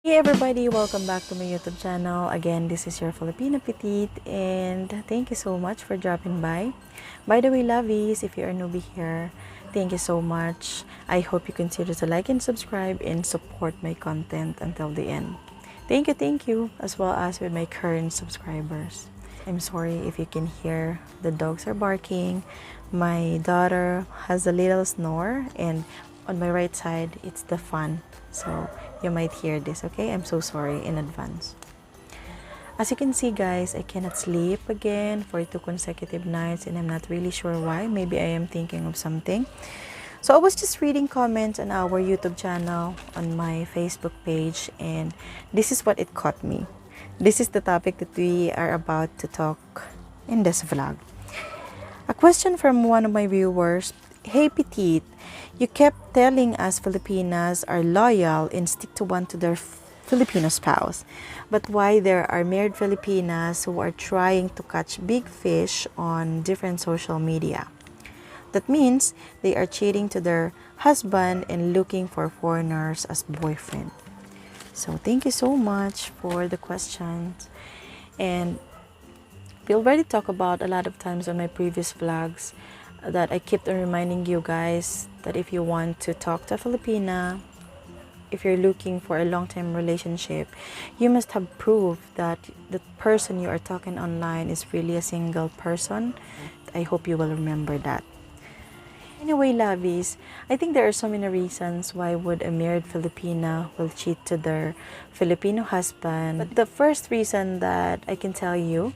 Hey everybody, welcome back to my YouTube channel. Again, this is your Filipina Petite and thank you so much for dropping by. By the way, Lovies, if you are newbie here, thank you so much. I hope you consider to like and subscribe and support my content until the end. Thank you, as well as with my current subscribers. I'm sorry if you can hear the dogs are barking. My daughter has a little snore, and on my right side, it's the fan. So you might hear this, okay? I'm so sorry in advance. As you can see, guys, I cannot sleep again for 2 consecutive nights, and I'm not really sure why. Maybe I am thinking of something. So I was just reading comments on our YouTube channel, on my Facebook page, and this is what it caught me. This is the topic that we are about to talk in this vlog. A question from one of my viewers. Hey Petite, you kept telling us Filipinas are loyal and stick to their Filipino spouse. But why there are married Filipinas who are trying to catch big fish on different social media? That means they are cheating to their husband and looking for foreigners as boyfriend. So thank you so much for the questions. And we already talked about a lot of times on my previous vlogs that I kept on reminding you guys that if you want to talk to a Filipina, if you're looking for a long-term relationship, you must have proof that the person you are talking online is really a single person. I hope you will remember that. Anyway, lovies, I think there are so many reasons why would a married Filipina will cheat to their Filipino husband. But the first reason that I can tell you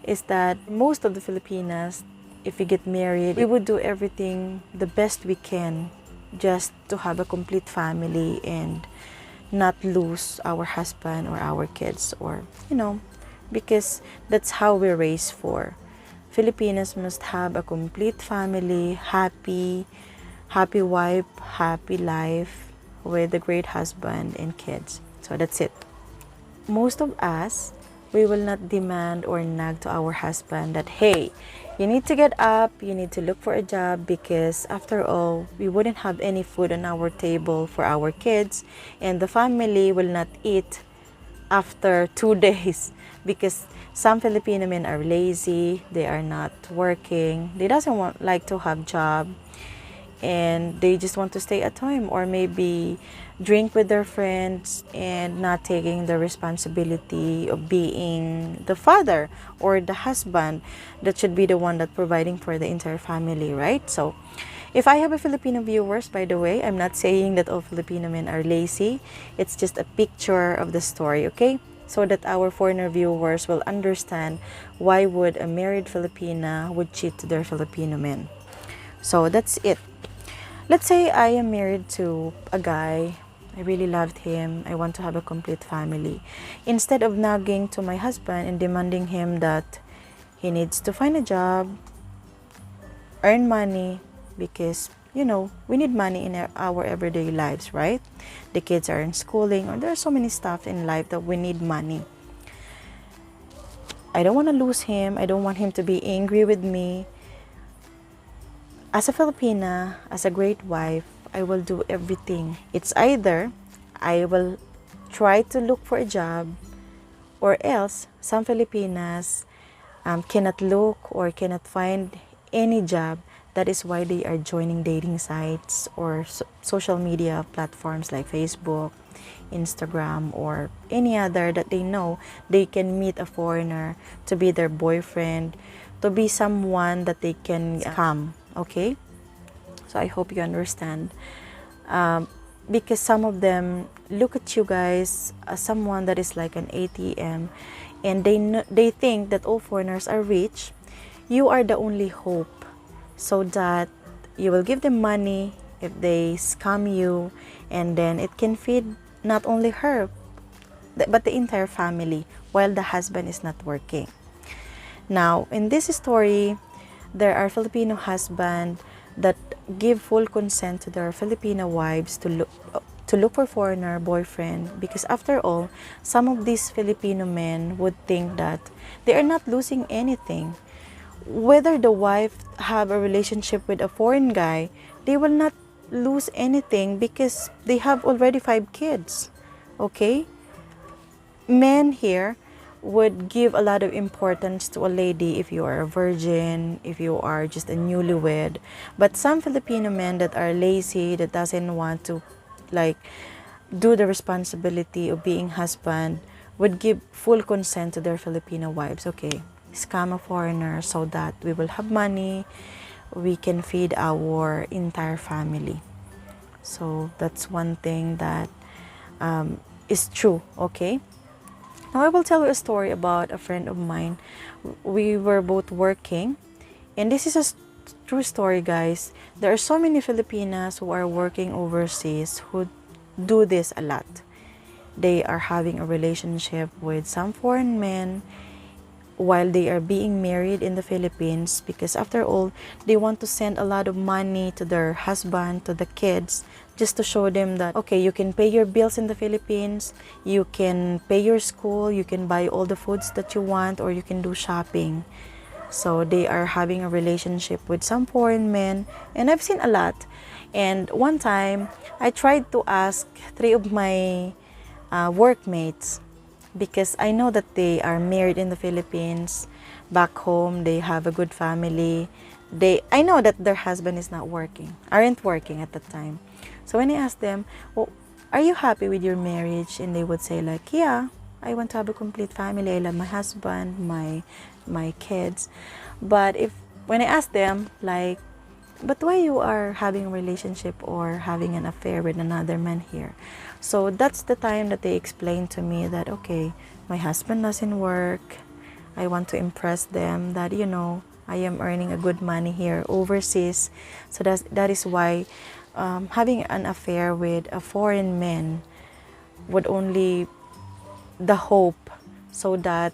is that most of the Filipinas, if we get married, we would do everything the best we can just to have a complete family and not lose our husband or our kids, or because that's how we're raised for. Filipinas must have a complete family, happy wife, happy life with a great husband and kids. So that's it. Most of us, we will not demand or nag to our husband that, hey, you need to get up, you need to look for a job, because after all, we wouldn't have any food on our table for our kids, and the family will not eat after 2 days, because some Filipino men are lazy, they are not working, they doesn't like to have job, and they just want to stay at home, or maybe drink with their friends and not taking the responsibility of being the father or the husband that should be the one that providing for the entire family, right? So if I have a Filipino viewers, by the way, I'm not saying that all Filipino men are lazy. It's just a picture of the story, okay? So that our foreigner viewers will understand why would a married Filipina would cheat to their Filipino men. So that's it. Let's say I am married to a guy. I really loved him. I want to have a complete family. Instead of nagging to my husband and demanding him that he needs to find a job, earn money, because we need money in our everyday lives, right? The kids are in schooling, or there are so many stuff in life that we need money. I don't want to lose him. I don't want him to be angry with me. As a Filipina, as a great wife, I will do everything. It's either I will try to look for a job, or else some Filipinas cannot look or cannot find any job. That is why they are joining dating sites or social media platforms like Facebook, Instagram, or any other that they know they can meet a foreigner to be their boyfriend, to be someone that they can come, okay? So I hope you understand. Because some of them look at you guys as someone that is like an ATM, and they think that all foreigners are rich. You are the only hope, so that you will give them money if they scam you, and then it can feed not only her but the entire family while the husband is not working. Now, in this story, there are Filipino husbands that give full consent to their Filipino wives to look for foreigner boyfriend, because after all, some of these Filipino men would think that they are not losing anything. Whether the wife have a relationship with a foreign guy, they will not lose anything because they have already 5 kids. Okay? Men here would give a lot of importance to a lady if you are a virgin, if you are just a newlywed. But some Filipino men that are lazy, that doesn't want to like do the responsibility of being husband, would give full consent to their Filipino wives. Okay, scam a foreigner so that we will have money, we can feed our entire family. So that's one thing that is true. Okay, now I will tell you a story about a friend of mine. We were both working, and this is a true story, guys. There are so many Filipinas who are working overseas who do this a lot. They are having a relationship with some foreign men while they are being married in the Philippines, because after all, they want to send a lot of money to their husband, to the kids, just to show them that, okay, you can pay your bills in the Philippines, you can pay your school, you can buy all the foods that you want, or you can do shopping. So they are having a relationship with some foreign men, and I've seen a lot. And one time, I tried to ask 3 of my workmates, because I know that they are married in the Philippines. Back home, they have a good family. I know that their husband is not working, aren't working at the time. So when I asked them, well, are you happy with your marriage? And they would say like, yeah, I want to have a complete family. I love my husband, my kids. But when I asked them like, but why you are having a relationship or having an affair with another man here? So that's the time that they explained to me that, okay, my husband doesn't work. I want to impress them that, I am earning a good money here overseas. So that is why having an affair with a foreign man would only the hope so that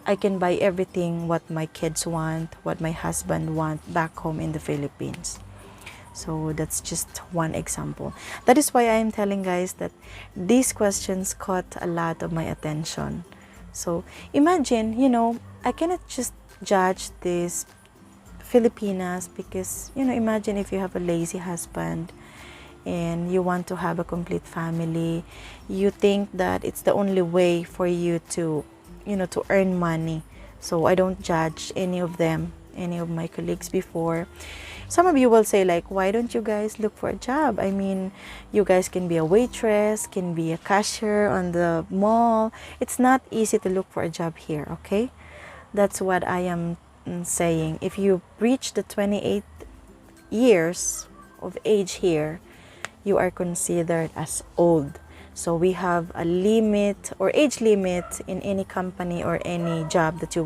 I can buy everything what my kids want, what my husband want back home in the Philippines. So that's just one example. That is why I am telling guys that these questions caught a lot of my attention. So imagine, I cannot just judge these Filipinas because, imagine if you have a lazy husband and you want to have a complete family, you think that it's the only way for you to, to earn money. So I don't judge any of them, any of my colleagues before. Some of you will say like, why don't you guys look for a job? I mean, you guys can be a waitress, can be a cashier on the mall. It's not easy to look for a job here, okay? That's what I am saying. If you reach the 28 years of age here, you are considered as old. So we have a limit or age limit in any company or any job that you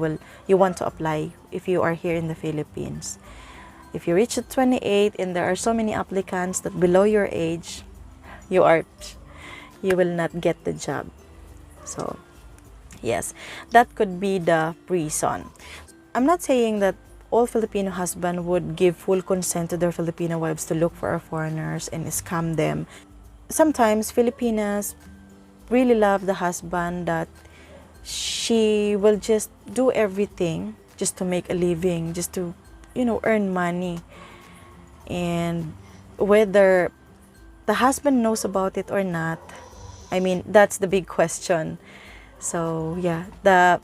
want to apply if you are here in the Philippines. If you reach 28 and there are so many applicants that below your age, you will not get the job. So yes, that could be the reason. I'm not saying that all Filipino husbands would give full consent to their Filipino wives to look for foreigners and scam them. Sometimes Filipinas really love the husband that she will just do everything just to make a living, just to earn money. And whether the husband knows about it or not, I mean, that's the big question. So yeah, the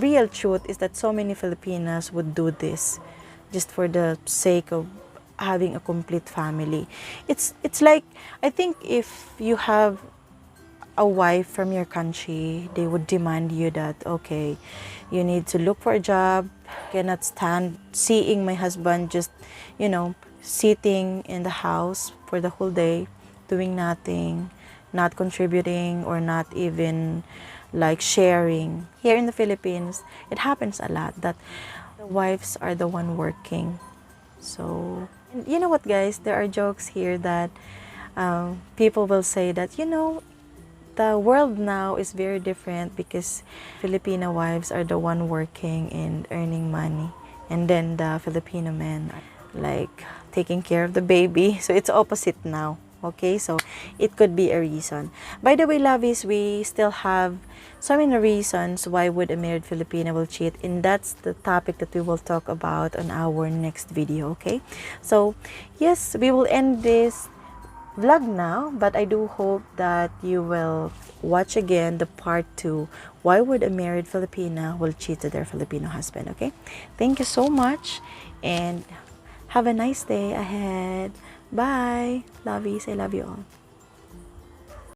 real truth is that so many Filipinas would do this just for the sake of having a complete family. It's like, I think if you have a wife from your country, they would demand you that, okay, you need to look for a job. Cannot stand seeing my husband just, sitting in the house for the whole day, doing nothing, not contributing or not even like sharing. Here in the Philippines, it happens a lot that the wives are the one working. So, you know what, guys? There are jokes here that people will say that, the world now is very different because Filipino wives are the one working and earning money, and then the Filipino men are like taking care of the baby. So it's opposite now. Okay, so it could be a reason. By the way, lovies, we still have so many reasons why would a married Filipina will cheat, and that's the topic that we will talk about on our next video. Okay, so yes, we will end this vlog now, but I do hope that you will watch again the part 2. Why would a married Filipina will cheat to their Filipino husband, okay? Thank you so much, and have a nice day ahead. Bye. Lovies, I love you all.